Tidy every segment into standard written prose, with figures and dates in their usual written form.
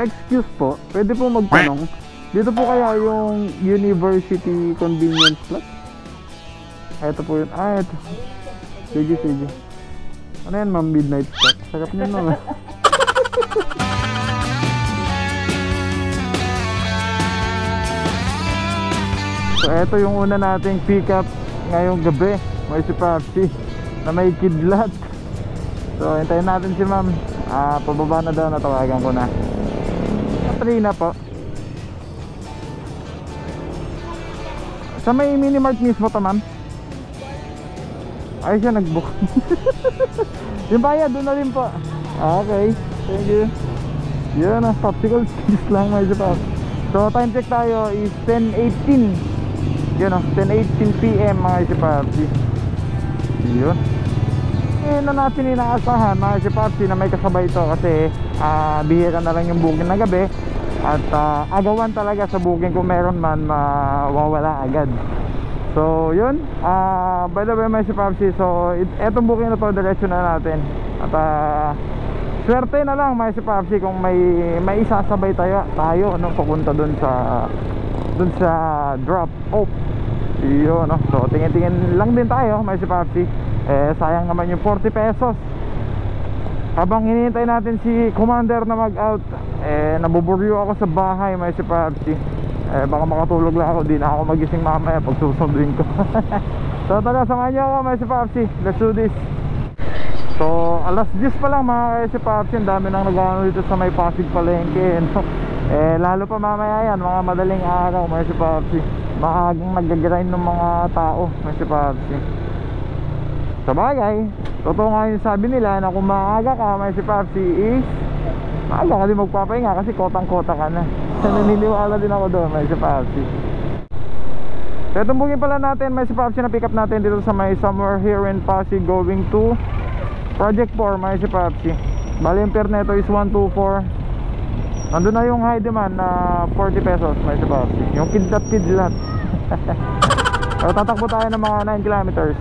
excuse po, pwede po magtanong. Dito po kaya yung University Convenience Flat? Ito po yun. Ito. Sige. Ano yan, ma'am? Midnight Snack. Sarap niyan, ma'am. So, ito yung una nating pick up ngayong gabi. May si Papsi na may kidlat. So, hintayin natin si ma'am. Pababa na daw, natawagan ko na. Katrina po. Sa may minimart mismo to, ma'am? Ay, siya nag-book. Yung bayad, doon na rin po. Okay, thank you. Yun, popsicle sticks lang may sa pop. So, time check tayo is 10:18. Yun, 10:18 PM mga si Papsi. Yun. Na natin inaasahan mga si Papsi na may kasabay ito kasi bihira na lang yung booking na gabi. At agawan talaga sa booking kung meron man mawawala agad. So yun, by the way mga si Papsi, so etong booking na to diretso na natin. At swerte na lang mga si Papsi kung may isasabay tayo no, pupunta dun sa drop off. Yun, no? So tingin-tingin lang din tayo mga si Papsi. Sayang naman yung 40 pesos. Habang hinihintay natin si Commander na mag-out, nabuburyo ako sa bahay may si Papsi. Baka makatulog lang ako, di na ako magising mamaya pag susunduin ko. So tara, samahan niyo ako may si Papsi. Let's do this. So alas 10 pa lang mga si Papsi. Ang dami nang nag-ano dito sa may Pasig Palengke, no? Lalo pa mamaya yan, mga madaling araw may si Papsi. Maagang nag-grind ng mga tao may si Papsi. Sabagay, totoo nga yung sabi nila na kung maaga ka may si Papsi is maaga ka din magpapahinga kasi kotang-kota ka na. Naniniwala din ako doon may si Papsi. So itong booking pala natin may si Papsi na pick up natin dito sa may somewhere here in Pasig going to Project 4 may si Papsi. Bali yung fare neto is 124. Nandun na yung high demand na 40 pesos may si Papsi. Yung kidlat. So tatakbo tayo ng mga 9 kilometers.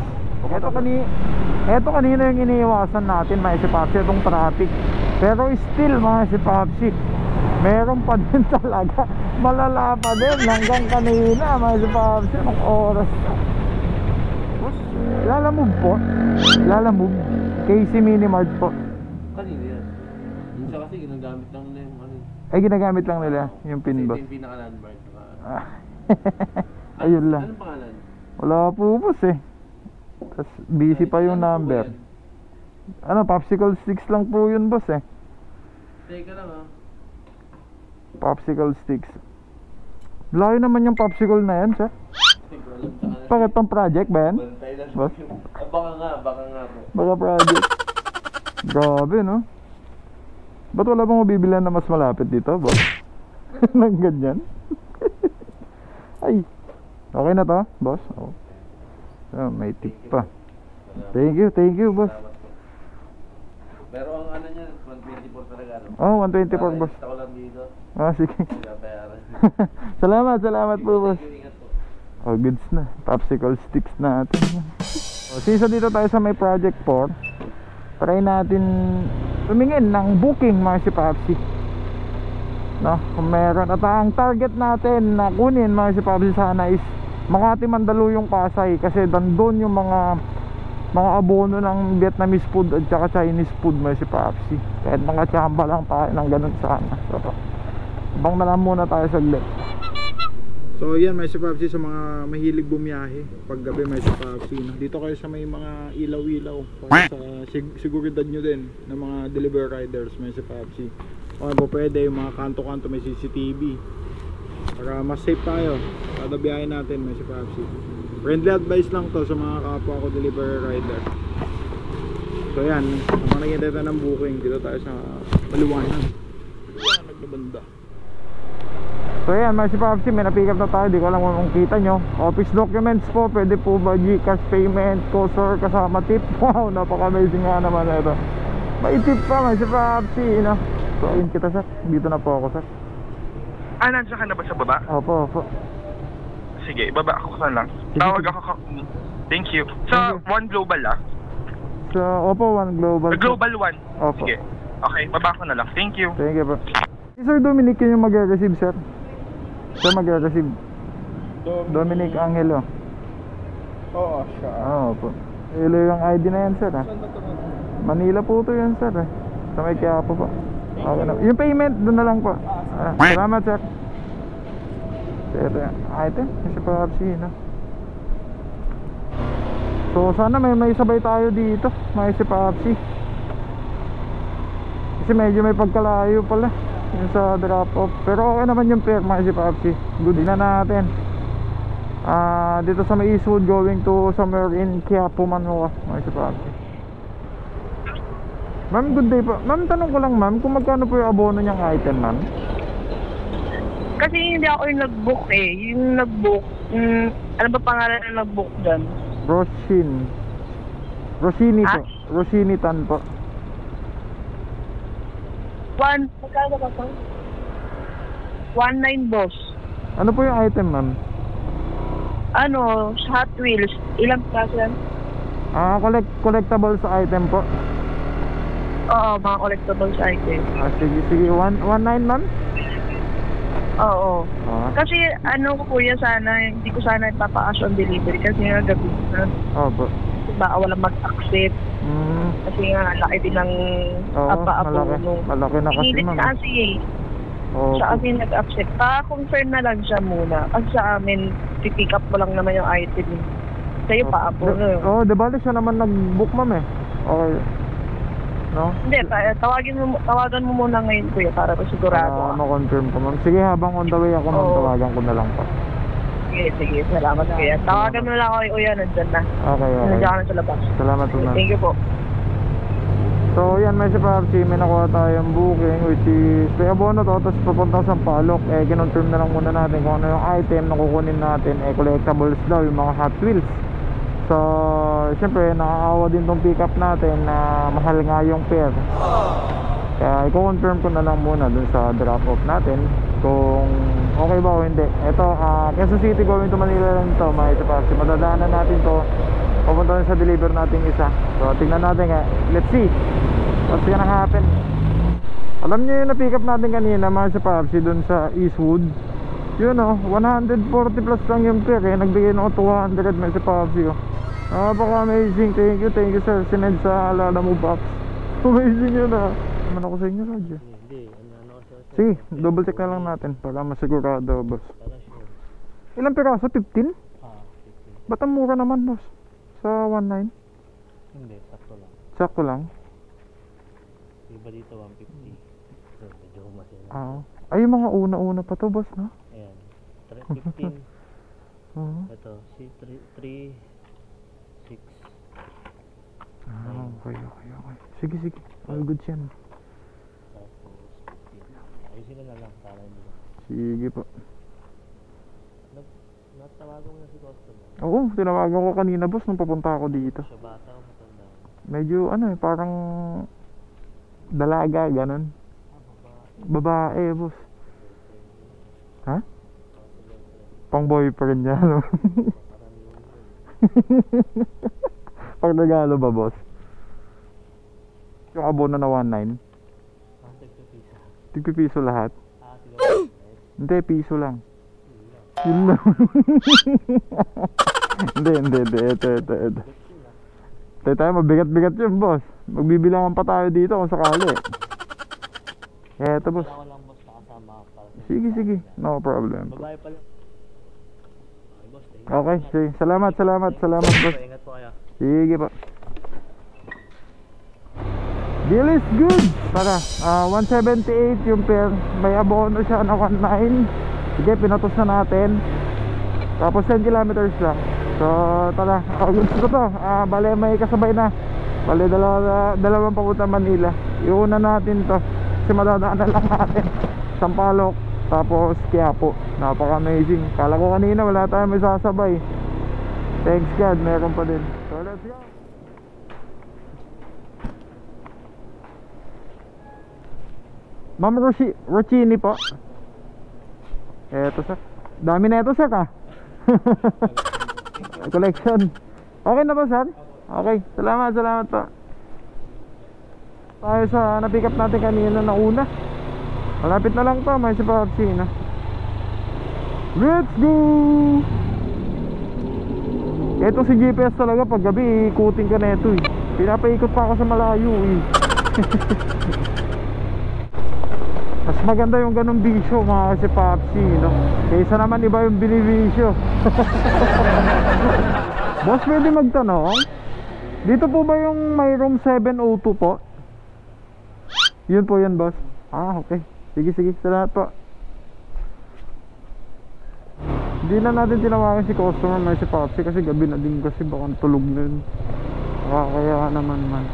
Ito kanina yung iniiwasan natin mga si Papsi, itong traffic. Pero still mga si Papsi, meron pa din talaga. Malala pa din hanggang kanina mga si Papsi. Anong oras na? Lalamove po. Lalamove Casey Minimart po. Kanina yan. Minsan kasi ginagamit lang nila yung ano. Ay ginagamit lang nila yung pin boss. Yung pinaka-landmark. Ayun lang. Anong pangalan? Wala po boss eh. Tapos busy pa yung number. Ano, popsicle sticks lang po yun boss eh. Teka lang Popsicle sticks. Layo naman yung popsicle na yan, sir. Bakit pang project ba yan? Boss? Baka nga po. Baka project. Grabe no. Ba't wala bang mabibilan na mas malapit dito boss? Nang ganyan. Ay, okay na to boss? Oh. So, may tip pa. Thank you boss. Pero ang ano niya 124 talaga no? Oh, 124 boss. Ako lang dito. Sige. Salamat po boss. Oh, goods na. Popsicle sticks natin. Since dito tayo sa may Project 4, try natin tumingin ng booking mga si Papsi. No, kung meron. At ang target natin na kunin mga si Papsi sana is Makati, Mandaluyong, Pasay. Kasi doon yung mga abono ng Vietnamese food at saka Chinese food mga si Papsi. Kahit mga tsamba lang tayo ng ganun sana. So, bang na lang muna tayo saglit. So yan may si Papsi, sa mga mahilig bumiyahe paggabi may si Papsi. Dito kayo sa may mga ilaw-ilaw para sa seguridad nyo din ng mga delivery riders may si Papsi. O po pwede yung mga kanto-kanto may CCTV para mas safe tayo kada biyahe natin may si Papsi. Friendly advice lang to sa mga kapwa ko delivery rider. So yan, kung nakikita tayo ng booking dito tayo sa Maliwanag na banda. So yan mga si Papsi, may na-pick up na tayo. Di ko alam kung kita nyo. Office documents po, pwede po ba GCash payment, COSOR kasama tip. Wow, napaka-amazing nga naman na ito. May tip pa mga si Papsi, no? So ayun kita sir, dito na po ako sir. Nandiyan ka na ba sa baba? Opo. Sige, baba ako ka lang. Tawag ako. Thank you. Sa One Global So, opo, One Global. Global One. Opo. Sige. Okay, baba ko na lang. Thank you. Thank you po. Si Sir Dominic yun yung mag-receive, sir. Sir, mag-receive. Dominic Angelo. Oo, siya. Oo po. Ilo yung ID na yan, sir. Manila po to yan, sir. Sa may Quiapo po. Okay na. Yung payment, doon na lang po. Salamat, sir. Sir, item. Kasi pa no? So sana may sabay tayo dito. May si Papsi. Kasi medyo may pagkalayo pala yung sa drop off. Pero okay naman yung pair, may si Papsi. Good na natin. Dito sa may Eastwood going to somewhere in Quiapo, Manila. May si Papsi. Ma'am, good day po. Ma'am, tanong ko lang ma'am, kung magkano po yung abono niyang item, ma'am? Kasi hindi ako yung nag-book eh. Yung nag-book, ano ba pangalan na nag-book dyan? Roshini po. Roshini Tan po. Magkano ba ito? 1.9 boss. Ano po yung item, ma'am? Ano, Hot Wheels. Ilang klase yan? Collectibles item po. Oo, mga collectibles item. Sige. 1.9, ma'am? Oo. Kasi ano ko kuya, sana hindi ko sana ipapa-cash on delivery kasi nga gabi na. Opo. Baka walang mag-accept. Kasi nga laki din ng malaki na kasi pinilit ma'am. kasi eh. Siya kasi nag-accept. Pa-confirm na lang siya muna. Kasi sa amin, pipick up mo lang naman yung item. Sa'yo pa po. Di bali siya naman nag-book, ma'am eh. Okay. No? Hindi, tawagan mo muna ngayon kuya para sigurado. Ma-confirm ko, ma'am. Sige, habang on the way ako, ma'am, tawagan ko na lang po. Sige, salamat kuya. Tawagan mo lang ako, kuya, nandyan na. Okay. Nandiyan ka na sa labas. Salamat po, ma'am. Thank you po. So yan, may si Papsi, may nakuha tayong booking which is may abono to, tapos papunta sa Sampaloc. Kinonfirm na lang muna natin kung ano yung item na kukunin natin. Collectibles daw, yung mga Hot Wheels. So syempre nakakawa din tong pick up natin na mahal nga yung pair. Kaya i-confirm ko na lang muna dun sa drop off natin kung okay ba o hindi. Ito, Quezon City going to Manila lang to, may si Papsi. Madadaanan natin to, pupunta na sa deliver natin isa. So tingnan natin nga, let's see what's gonna happen. Alam niyo yung na-pick up natin kanina, mga sa Papsi, dun sa Eastwood. Yun 140 plus lang yung pair eh. Nagbigay na ako 200 mga sa Papsi. Napaka-amazing. Thank you sir. Sinend sa alala mo, Paps. Amazing yun Naman ako sa inyo, Roger. Sige, double check na lang natin para masigurado, boss. Ilang piraso? 15? 15. Ba't ang mura naman, boss? Sa 1.9? Hindi, sakto lang. Sakto lang? Iba dito 150. So, medyo humasin. Ay, yung mga una-una pa to, boss, no? Ayan. 15. Ito, si 3 6. Okay. Sige. All good yan. Tapos 15. Ayusin ko na lang para hindi. Sige po. Natawagan mo na si customer? Oo, tinawagan ko kanina, boss, nung papunta ako dito. Siya bata o matanda? Medyo parang dalaga, ganun. Babae, boss. Ha? Pang boyfriend niya, no? Pang regalo ba, boss? Yung abono na 1.9? Tigpipiso lahat? Hindi, piso lang. Yun lang. Hindi. Ito. Tayo, mabigat-bigat yun, boss. Magbibilangan pa tayo dito kung sakali. Eto, boss. Sige. No problem. Babae pala. Okay, sige. Salamat, boss. Ingat po kayo. Sige po. Deal is good. Tara, 178 yung pair. May abono siya na 1.9. Sige, pinatos na natin. Tapos 10 kilometers lang. So, tara, gusto ko to. Bale, may kasabay na. Bale, dalawang papunta Manila. Iuna natin to. Kasi madadaanan lang natin Sampaloc, tapos Quiapo. Napaka-amazing. Kala ko kanina wala tayong may sasabay. Thanks God, meron pa din. So, let's go. Ma'am Rochini po. Eto sir. Dami na ito sir collection. Okay na ba sir? Okay. Salamat po. Tayo sa na-pick up natin kanina na una. Malapit na lang to, may si Papsi na. Let's go! Ito si GPS talaga, pag gabi ikutin ka na ito eh. Pinapaikot pa ako sa malayo eh. Mas maganda yung ganong bisyo mga si Papsi, no? Kaysa naman iba yung binibisyo. Boss, pwede magtanong? Dito po ba yung may room 702 po? Yun po yun, boss. Ah, okay. Sige, sige. Salamat po. Hindi na natin tinawagan si customer, may si Papsi kasi gabi na din kasi baka tulog na yun. Kaya naman man.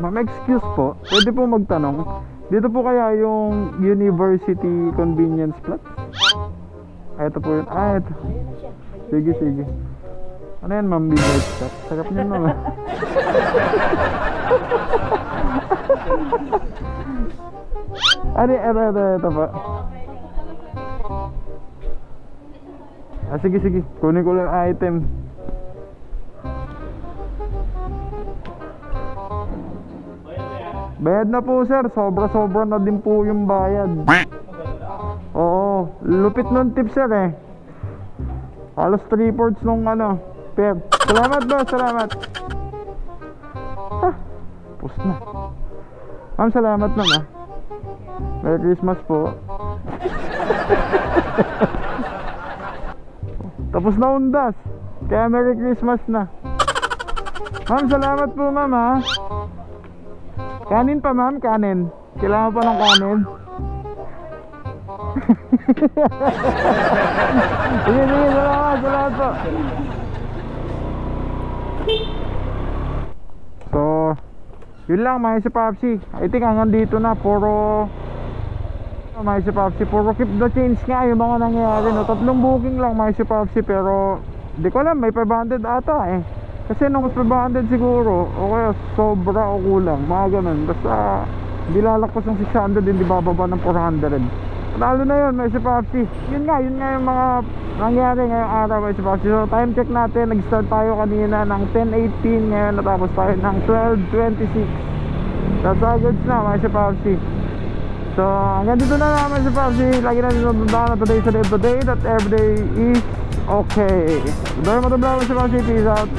Ma'am, excuse po, pwede po magtanong, dito po kaya yung University Convenience Plus? Ito po yun. Ah, ito. Sige, sige. Ano yan, ma'am? Bigay stop. Sarap nyo naman. Ano, ito po. Ah, sige, sige. Kunin ko lang item. Bayad na po, sir. Sobra-sobra na din po yung bayad. Oo. Lupit nun tip, sir eh. Halos 3/4 nung ano. Pair. Salamat ba? Salamat. Ah, post na. Ma'am, salamat naman. Merry Christmas po. Tapos na undas. Kaya Merry Christmas na. Ma'am, salamat po, ma'am ha. Kanin pa, ma'am, kanin. Kailangan pa ng kanin. Sige, sige, salamat po. So, yun lang mga si Papsi. I think hanggang dito na. Puro mga si Papsi, puro keep the change nga yung mga nangyayari, no? 3 booking lang mga si Papsi, pero di ko alam, may 500 ata eh. Kasi nung 500 siguro, o kaya sobra o kulang, mga ganun. Basta bilalakpas ng 600, hindi bababa ng 400. Lalo na yun, may si Papsi. Yun nga yung mga nangyari ngayong araw, may si Papsi. So time check natin, nag-start tayo kanina ng 10:18, ngayon natapos tayo ng 12:26. That's all goods na, may si Papsi. So hanggang dito na naman si Papsi. Lagi natin natandaan na today is a day of the day, that every day is okay. Doon mo si Papsi, peace out.